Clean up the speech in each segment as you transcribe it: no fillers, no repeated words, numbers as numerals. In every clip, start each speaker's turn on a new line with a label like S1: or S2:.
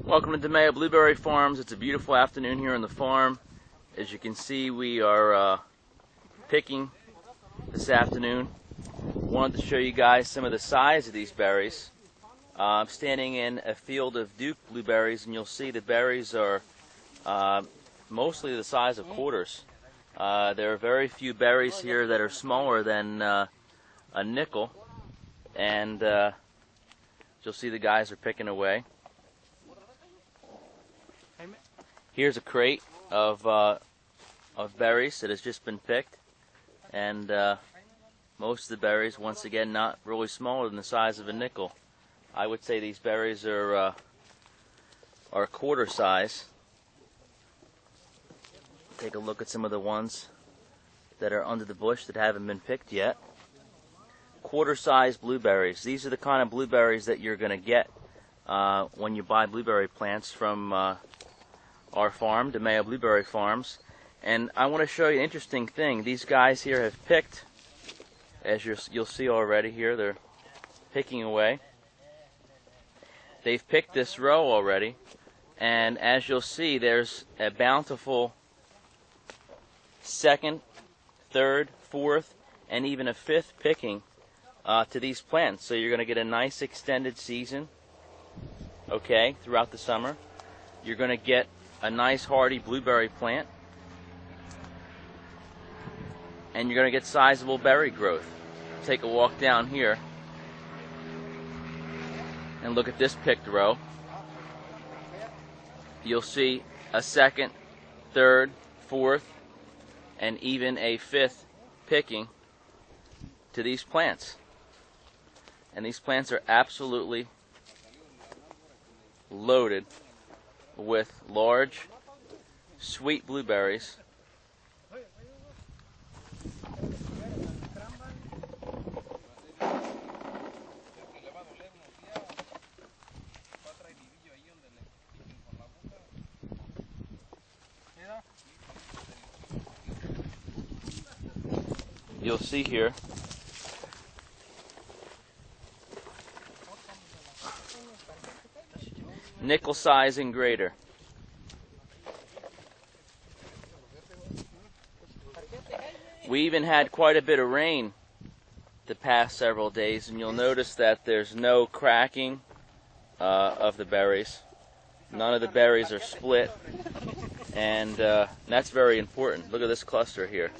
S1: Welcome to DeMeo Blueberry Farms. It's a beautiful afternoon here on the farm. As you can see, we are picking this afternoon. Wanted to show you guys some of the size of these berries. I'm standing in a field of Duke blueberries, and you'll see the berries are mostly the size of quarters. There are very few berries here that are smaller than a nickel, and you'll see the guys are picking away. Here's a crate of berries that has just been picked, and most of the berries, once again, not really smaller than the size of a nickel. I would say these berries are quarter size. Take a look at some of the ones that are under the bush that haven't been picked yet. Quarter size blueberries. These are the kind of blueberries that you're going to get when you buy blueberry plants from our farm, DeMeo Blueberry Farms. And I want to show you an interesting thing. These guys here have picked, as you'll see already here, they're picking away. They've picked this row already, and as you'll see, there's a bountiful second, third, fourth, and even a fifth picking to these plants. So you're going to get a nice extended season, okay, throughout the summer. You're going to get a nice hardy blueberry plant, and you're going to get sizable berry growth. Take a walk down here and look at this picked row. You'll see a second, third, fourth, and even a fifth picking to these plants. And these plants are absolutely loaded with large, sweet blueberries. You'll see here nickel size and greater. We even had quite a bit of rain the past several days, and you'll notice that there's no cracking of the berries. None of the berries are split, and that's very important. Look at this cluster here.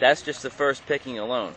S1: That's just the first picking alone.